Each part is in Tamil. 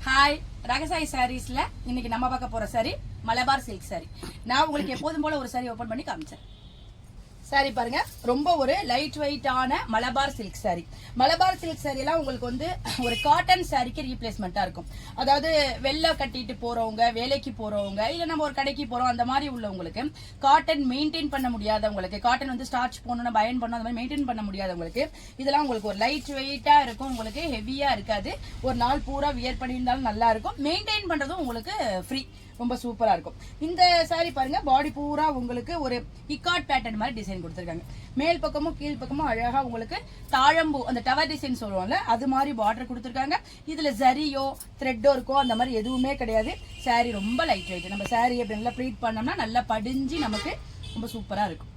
ஹாய், ரகசாய் சாரீஸ்ல இன்னைக்கு நம்ம பார்க்க போற சாரி மலபார் சில்க் சாரி. நான் உங்களுக்கு எப்போதும் போல ஒரு சாரி ஓபன் பண்ணி காமிச்சேன். சாரி பாருங்க, ரொம்ப ஒரு லைட் வெயிட்டான Malabar silk sorry. Malabar silk sorry எல்லாம் உங்களுக்கு வந்து ஒரு காட்டன் சாரிக்கு ரீப்ளேஸ்மெண்டா இருக்கும். அதாவது வெள்ளை கட்டிட்டு போறவங்க, வேலைக்கு போறவங்க, இல்ல நம்ம ஒரு கடைக்கு போறோம் அந்த மாதிரி உள்ளவங்களுக்கு, காட்டன் மெயின்டைன் பண்ண முடியாதவங்களுக்கு, காட்டன் வந்து ஸ்டார்ச் போடணும், பயன் பண்ணணும், அந்த மாதிரி மெயின்டைன் பண்ண முடியாதவங்களுக்கு இதெல்லாம் உங்களுக்கு ஒரு லைட் வெயிட்டா இருக்கும். உங்களுக்கு ஹெவியா இருக்காது. ஒரு நாள் பூரா வியர் பண்ணியிருந்தாலும் நல்லா இருக்கும். மெயின்டைன் பண்றதும் உங்களுக்கு ஃப்ரீ, ரொம்ப சூப்பரா இருக்கும். இந்த சாரி பாருங்க, பாடி பூரா உங்களுக்கு ஒரு இக்காட் பேட்டர்ன் மாதிரி டிசைன் கொடுத்திருக்காங்க. மேல் பக்கமும் கீழ் பக்கமும் அழகா உங்களுக்கு தாழம்பூ, அந்த டவர் டிசைன் சொல்லுவோம்ல, அது மாதிரி பார்டர் கொடுத்திருக்காங்க. இதுல ஜரியோ த்ரெட்டோ இருக்கோ அந்த மாதிரி எதுவுமே கிடையாது. சாரி ரொம்ப லைட் வெயிட். நம்ம சாரி அப்படி நல்லா ப்ளீட் பண்ணோம்னா நல்லா படிஞ்சு நமக்கு ரொம்ப சூப்பரா இருக்கும்.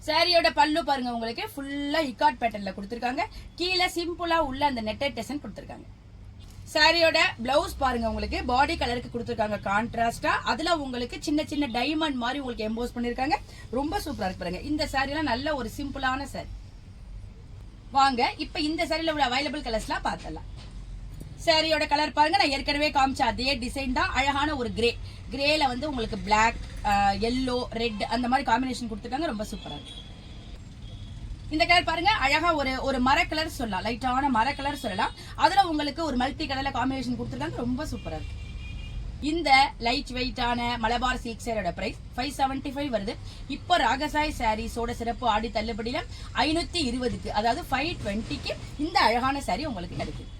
சாரியோட பல்லு பாருங்க, உங்களுக்கு ஃபுல்லா இக்காட் பேட்டர்ன்ல கொடுத்திருக்காங்க. கீழே சிம்பிளா உள்ள அந்த நெட்டட் டிசைன் கொடுத்திருக்காங்க. சாரியோட பிளவுஸ் பாருங்க, உங்களுக்கு பாடி கலருக்கு கொடுத்திருக்காங்க கான்ட்ராஸ்டா. அதுல உங்களுக்கு சின்ன சின்ன டைமண்ட் மாதிரி உங்களுக்கு எம்போஸ் பண்ணிருக்காங்க. ரொம்ப சூப்பரா இருக்கு பாருங்க. இந்த சாரி எல்லாம் நல்ல ஒரு சிம்பிளான சாரி. வாங்க இப்ப இந்த சாரியில உள்ள அவைலபிள் கலர்ஸ்லாம் பார்த்தலாம். சாரியோட கலர் பாருங்க, நான் ஏற்கனவே காமிச்ச அதே டிசைன் தான். அழகான ஒரு கிரே, கிரேல வந்து உங்களுக்கு பிளாக், எல்லோ, ரெட் அந்த மாதிரி காம்பினேஷன் கொடுத்திருக்காங்க. ரொம்ப சூப்பரா இருக்கு. இந்த கலர் பாருங்க, அழகா ஒரு மர கலர் சொல்லலாம், லைட்டான மர கலர் சொல்லலாம். அதுல உங்களுக்கு ஒரு மல்டி கலர்ல காம்பினேஷன் கொடுத்திருக்காங்க. ரொம்ப சூப்பரா இருக்கு. இந்த லைட் வெயிட்டான மலபார் சில்க் சாரியோட பிரைஸ் 575 வருது. இப்போ ராகசாய் சாரீஸோட சிறப்பு ஆடி தள்ளுபடியில 520க்கு, அதாவது 520க்கு இந்த அழகான சாரி உங்களுக்கு கிடைக்குது.